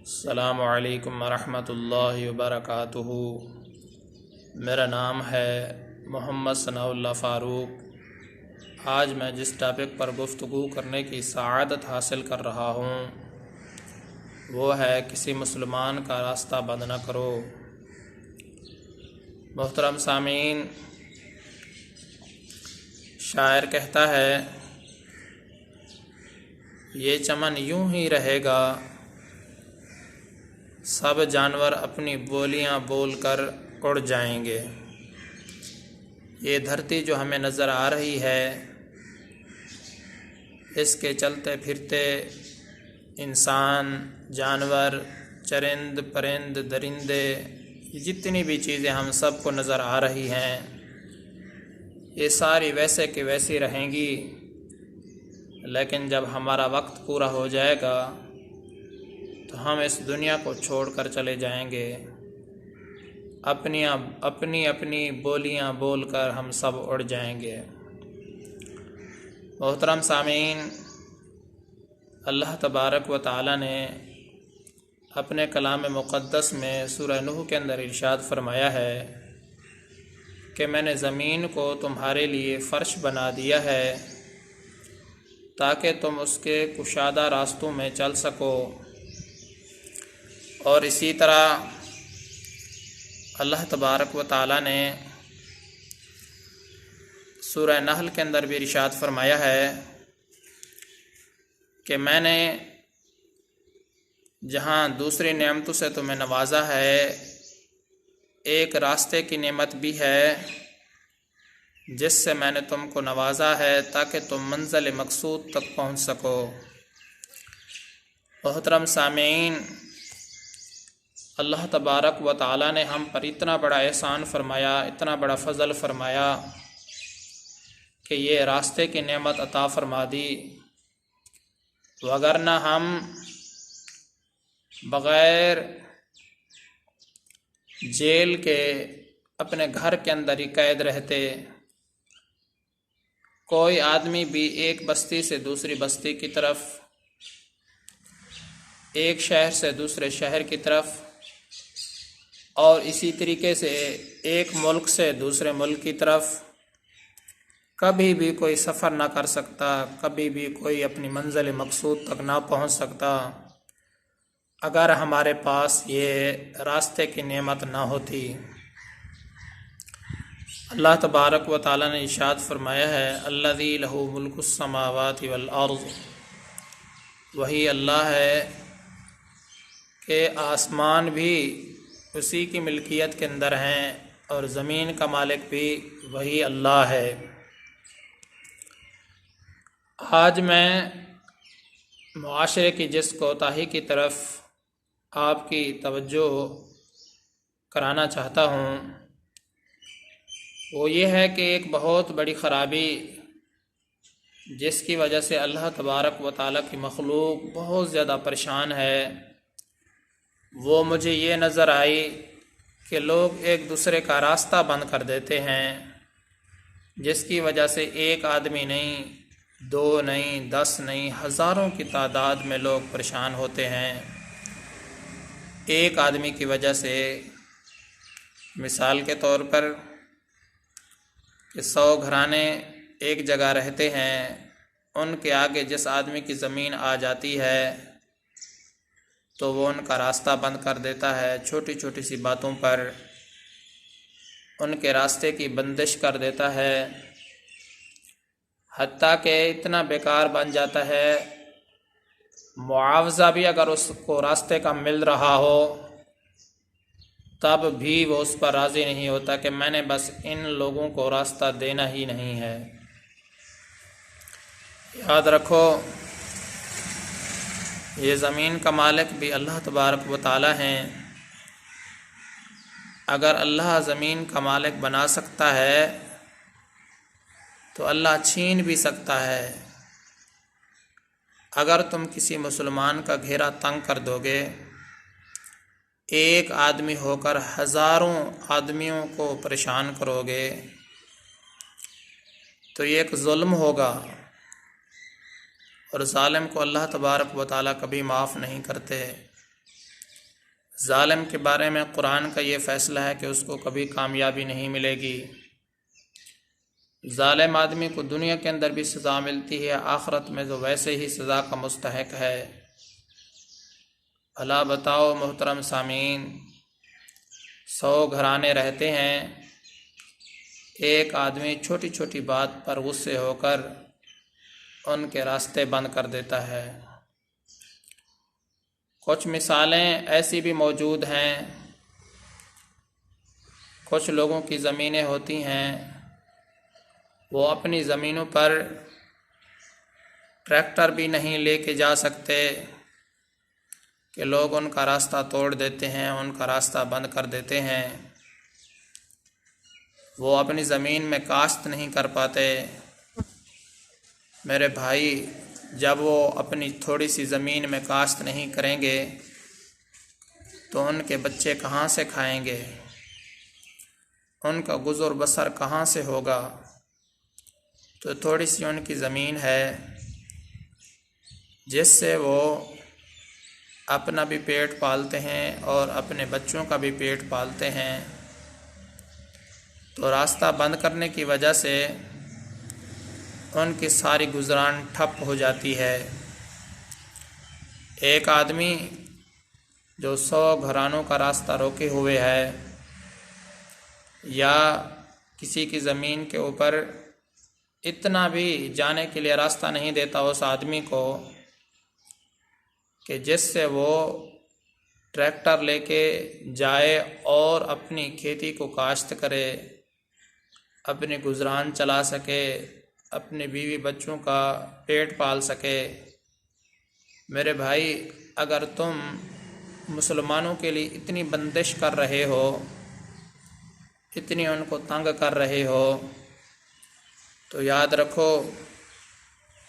अस्सलामु अलैकुम वरहमतुल्लाहि वबरकातुहू। मेरा नाम है मोहम्मद सनाउल्लाह फ़ारूक। आज मैं जिस टॉपिक पर गुफ्तगू करने की सआदत हासिल कर रहा हूँ वो है किसी मुसलमान का रास्ता बंद न करो। मोहतरम सामीन, शायर कहता है, ये चमन यूं ही रहेगा, सब जानवर अपनी बोलियां बोलकर उड़ जाएंगे। ये धरती जो हमें नज़र आ रही है, इसके चलते फिरते इंसान, जानवर, चरिंद परिंद, दरिंदे, जितनी भी चीज़ें हम सबको नज़र आ रही हैं, ये सारी वैसे कि वैसी रहेंगी। लेकिन जब हमारा वक्त पूरा हो जाएगा तो हम इस दुनिया को छोड़कर चले जाएंगे। अपनी अपनी बोलियां बोलकर हम सब उड़ जाएंगे। मोहतरम सामीन, अल्लाह तबारक व तआला ने अपने कलाम मुक़द्दस में सूरह नूह के अंदर इरशाद फरमाया है कि मैंने ज़मीन को तुम्हारे लिए फ़र्श बना दिया है ताकि तुम उसके कुशादा रास्तों में चल सको। और इसी तरह अल्लाह तबारक व तआला ने सूरह नहल के अंदर भी इरशाद फरमाया है कि मैंने जहाँ दूसरी नेमतों से तुम्हें नवाजा है, एक रास्ते की नेमत भी है जिससे मैंने तुमको नवाजा है ताकि तुम मंज़िल मकसूद तक पहुँच सको। मोहतरम सामीन, अल्लाह तबारक व तआला ने हम पर इतना बड़ा एहसान फरमाया, इतना बड़ा फ़ज़ल फरमाया कि ये रास्ते की नेमत अता फरमा दी। वगरना हम बग़ैर जेल के अपने घर के अंदर ही कैद रहते। कोई आदमी भी एक बस्ती से दूसरी बस्ती की तरफ, एक शहर से दूसरे शहर की तरफ, और इसी तरीके से एक मुल्क से दूसरे मुल्क की तरफ कभी भी कोई सफ़र ना कर सकता, कभी भी कोई अपनी मंज़िल मकसूद तक ना पहुंच सकता अगर हमारे पास ये रास्ते की नेमत ना होती। अल्लाह तबारक व तआला ने इरशाद फरमाया है, अल्लज़ी लहू मुल्कुस समावाति वल अर्ज़, वही अल्लाह है कि आसमान भी उसी की मिल्कियत के अंदर हैं और ज़मीन का मालिक भी वही अल्लाह है। आज मैं मुआशरे की जिस कोताही की तरफ आपकी तवज्जो कराना चाहता हूँ वो ये है कि एक बहुत बड़ी ख़राबी जिसकी वजह से अल्लाह तबारक व तआला की मखलूक बहुत ज़्यादा परेशान है, वो मुझे ये नज़र आई कि लोग एक दूसरे का रास्ता बंद कर देते हैं, जिसकी वजह से एक आदमी नहीं, दो नहीं, 10 नहीं, हज़ारों की तादाद में लोग परेशान होते हैं एक आदमी की वजह से। मिसाल के तौर पर कि 100 घराने एक जगह रहते हैं, उनके आगे जिस आदमी की ज़मीन आ जाती है तो वो उनका रास्ता बंद कर देता है, छोटी छोटी सी बातों पर उनके रास्ते की बंदिश कर देता है, हत्ता कि इतना बेकार बन जाता है, मुआवजा भी अगर उसको रास्ते का मिल रहा हो तब भी वो उस पर राज़ी नहीं होता कि मैंने बस इन लोगों को रास्ता देना ही नहीं है। याद रखो, ये ज़मीन का मालिक भी अल्लाह तबारक व तआला हैं। अगर अल्लाह ज़मीन का मालिक बना सकता है तो अल्लाह छीन भी सकता है। अगर तुम किसी मुसलमान का घेरा तंग कर दोगे, एक आदमी होकर हज़ारों आदमियों को परेशान करोगे, तो ये एक जुल्म होगा और ज़ालिम को अल्लाह तबारक व तआला कभी माफ़ नहीं करते। ज़ालिम के बारे में कुरान का ये फ़ैसला है कि उसको कभी कामयाबी नहीं मिलेगी। ज़ालिम आदमी को दुनिया के अंदर भी सज़ा मिलती है, आखिरत में जो वैसे ही सज़ा का मुस्तहक है। भला बताओ मोहतरम सामीन, 100 घराने रहते हैं, एक आदमी छोटी छोटी बात पर गुस्से होकर उनके रास्ते बंद कर देता है। कुछ मिसालें ऐसी भी मौजूद हैं, कुछ लोगों की ज़मीनें होती हैं, वो अपनी ज़मीनों पर ट्रैक्टर भी नहीं लेके जा सकते कि लोग उनका रास्ता तोड़ देते हैं, उनका रास्ता बंद कर देते हैं। वो अपनी ज़मीन में काश्त नहीं कर पाते। मेरे भाई, जब वो अपनी थोड़ी सी ज़मीन में काश्त नहीं करेंगे तो उनके बच्चे कहाँ से खाएंगे, उनका गुज़र बसर कहाँ से होगा। तो थोड़ी सी उनकी ज़मीन है जिससे वो अपना भी पेट पालते हैं और अपने बच्चों का भी पेट पालते हैं। तो रास्ता बंद करने की वजह से उनकी सारी गुजरान ठप हो जाती है। एक आदमी जो 100 घरानों का रास्ता रोके हुए है या किसी की ज़मीन के ऊपर इतना भी जाने के लिए रास्ता नहीं देता उस आदमी को कि जिससे वो ट्रैक्टर लेके जाए और अपनी खेती को काश्त करे, अपने गुजरान चला सके, अपने बीवी बच्चों का पेट पाल सके। मेरे भाई, अगर तुम मुसलमानों के लिए इतनी बंदिश कर रहे हो, इतनी उनको तंग कर रहे हो, तो याद रखो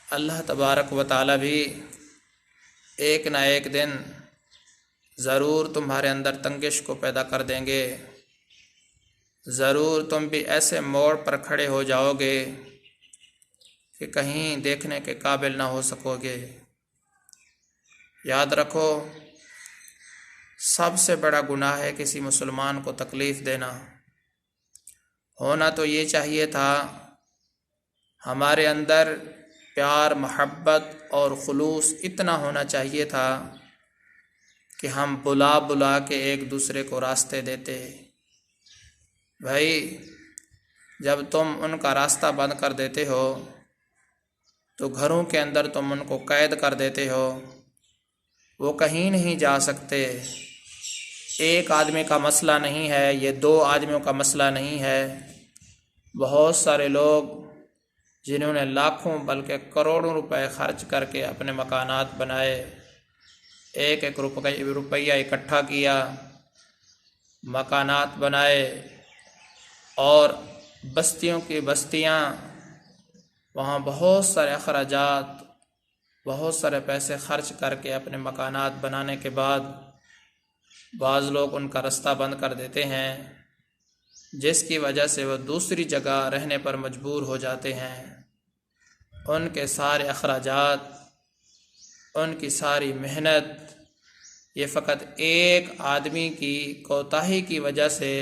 अल्लाह तबारक व तआला भी एक ना एक दिन ज़रूर तुम्हारे अंदर तंगिश को पैदा कर देंगे। ज़रूर तुम भी ऐसे मोड़ पर खड़े हो जाओगे कि कहीं देखने के काबिल ना हो सकोगे। याद रखो, सबसे बड़ा गुनाह है किसी मुसलमान को तकलीफ़ देना। होना तो ये चाहिए था, हमारे अंदर प्यार, मोहब्बत और खुलूस इतना होना चाहिए था कि हम बुला बुला के एक दूसरे को रास्ते देते। भाई, जब तुम उनका रास्ता बंद कर देते हो तो घरों के अंदर तुम उनको कैद कर देते हो, वो कहीं नहीं जा सकते। एक आदमी का मसला नहीं है, ये 2 आदमियों का मसला नहीं है। बहुत सारे लोग जिन्होंने लाखों बल्कि करोड़ों रुपए खर्च करके अपने मकानात बनाए, एक एक रुपया इकट्ठा किया, मकानात बनाए और बस्तियों की बस्तियां, वहाँ बहुत सारे अखराजात, बहुत सारे पैसे खर्च करके अपने मकानात बनाने के बाद बाज़ लोग उनका रास्ता बंद कर देते हैं, जिसकी वजह से वह दूसरी जगह रहने पर मजबूर हो जाते हैं। उनके सारे अखराजात, उनकी सारी मेहनत, ये फ़कत एक आदमी की कोताही की वजह से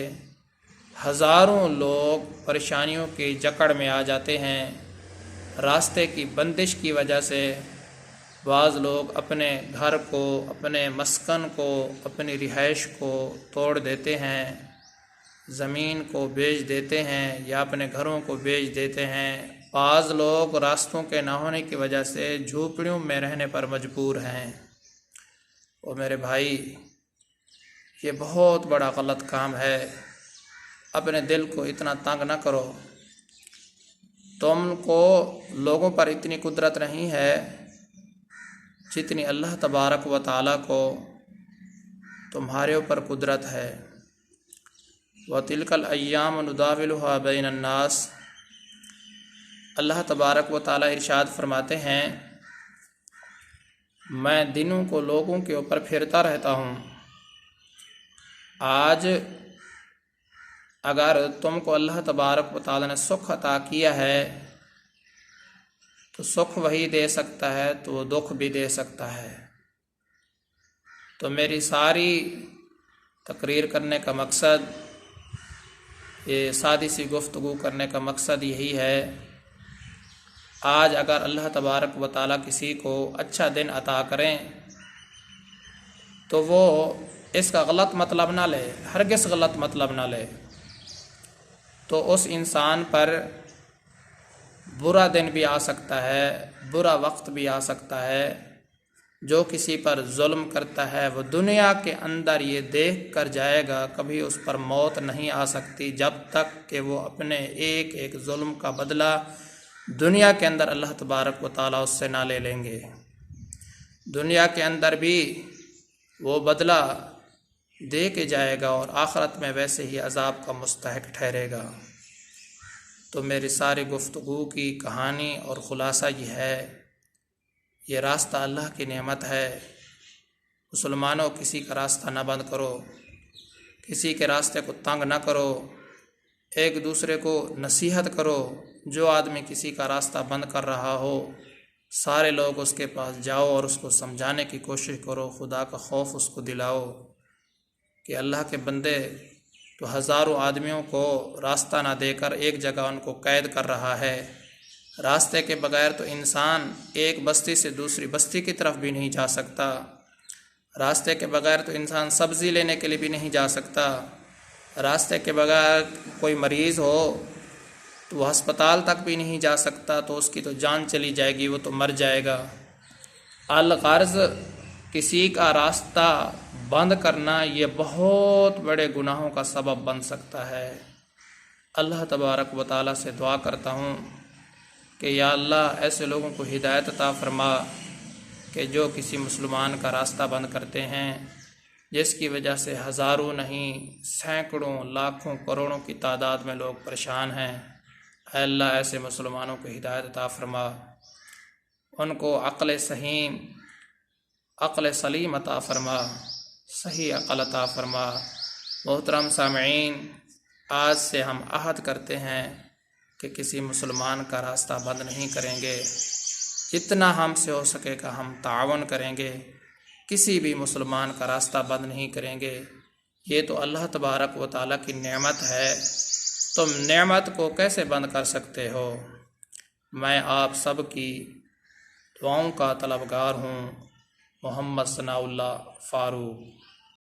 हज़ारों लोग परेशानियों की जकड़ में आ जाते हैं। रास्ते की बंदिश की वजह से बाज़ लोग अपने घर को, अपने मस्कन को, अपनी रिहाइश को तोड़ देते हैं, ज़मीन को बेच देते हैं या अपने घरों को बेच देते हैं। बाज़ लोग रास्तों के ना होने की वजह से झोपड़ियों में रहने पर मजबूर हैं। और मेरे भाई, ये बहुत बड़ा गलत काम है। अपने दिल को इतना तंग ना करो। तुमको लोगों पर इतनी कुदरत नहीं है जितनी अल्लाह तबारक व तआला को तुम्हारे ऊपर कुदरत है। व तिलकल अय्याम नुदाविलुहा बैनन नास, अल्लाह तबारक व तआला इरशाद फरमाते हैं, मैं दिनों को लोगों के ऊपर फिरता रहता हूँ। आज अगर तुमको अल्लाह तबारक व तआला ने सुख अता किया है तो सुख वही दे सकता है, तो वो दुख भी दे सकता है। तो मेरी सारी तकरीर करने का मकसद, ये सादी सी गुफ्तगू करने का मकसद यही है। आज अगर अल्लाह तबारक व ताला किसी को अच्छा दिन अता करें तो वो इसका गलत मतलब ना ले, हरगिज़ गलत मतलब ना ले। तो उस इंसान पर बुरा दिन भी आ सकता है, बुरा वक्त भी आ सकता है। जो किसी पर जुल्म करता है वो दुनिया के अंदर ये देख कर जाएगा, कभी उस पर मौत नहीं आ सकती जब तक कि वो अपने एक एक जुल्म का बदला दुनिया के अंदर अल्लाह तबारक व ताला उससे ना ले लेंगे। दुनिया के अंदर भी वो बदला दे के जाएगा और आखिरत में वैसे ही अजाब का मुस्तहिक ठहरेगा। तो मेरी सारी गुफ्तगू की कहानी और ख़ुलासा ये है, ये रास्ता अल्लाह की नेमत है। मुसलमानों, किसी का रास्ता ना बंद करो, किसी के रास्ते को तंग ना करो, एक दूसरे को नसीहत करो। जो आदमी किसी का रास्ता बंद कर रहा हो, सारे लोग उसके पास जाओ और उसको समझाने की कोशिश करो, खुदा का खौफ उसको दिलाओ कि अल्लाह के बंदे तो हज़ारों आदमियों को रास्ता ना देकर एक जगह उनको कैद कर रहा है। रास्ते के बगैर तो इंसान एक बस्ती से दूसरी बस्ती की तरफ भी नहीं जा सकता। रास्ते के बगैर तो इंसान सब्ज़ी लेने के लिए भी नहीं जा सकता। रास्ते के बगैर कोई मरीज़ हो तो वह अस्पताल तक भी नहीं जा सकता, तो उसकी तो जान चली जाएगी, वो तो मर जाएगा। अल-ग़र्ज़ किसी का रास्ता बंद करना ये बहुत बड़े गुनाहों का सबब बन सकता है। अल्लाह तबारक व तआला से दुआ करता हूँ कि या अल्लाह ऐसे लोगों को हिदायत अता फरमा कि जो किसी मुसलमान का रास्ता बंद करते हैं, जिसकी वजह से हज़ारों नहीं सैकड़ों लाखों करोड़ों की तादाद में लोग परेशान हैं। ऐ अल्लाह ऐसे मुसलमानों को हिदायत अता फरमा, उनको अक़ल सलीम अता फरमा, सही अक़ल अता फरमा। मोहतरम सामईन, आज से हम अहद करते हैं कि किसी मुसलमान का रास्ता बंद नहीं करेंगे। जितना हमसे हो सकेगा हम तावन करेंगे, किसी भी मुसलमान का रास्ता बंद नहीं करेंगे। ये तो अल्लाह तबारक व तआला की नेमत है, तुम नेमत को कैसे बंद कर सकते हो। मैं आप सब की दुआओं का तलबगार हूँ। मोहम्मद सनाउल्लाह फारूक।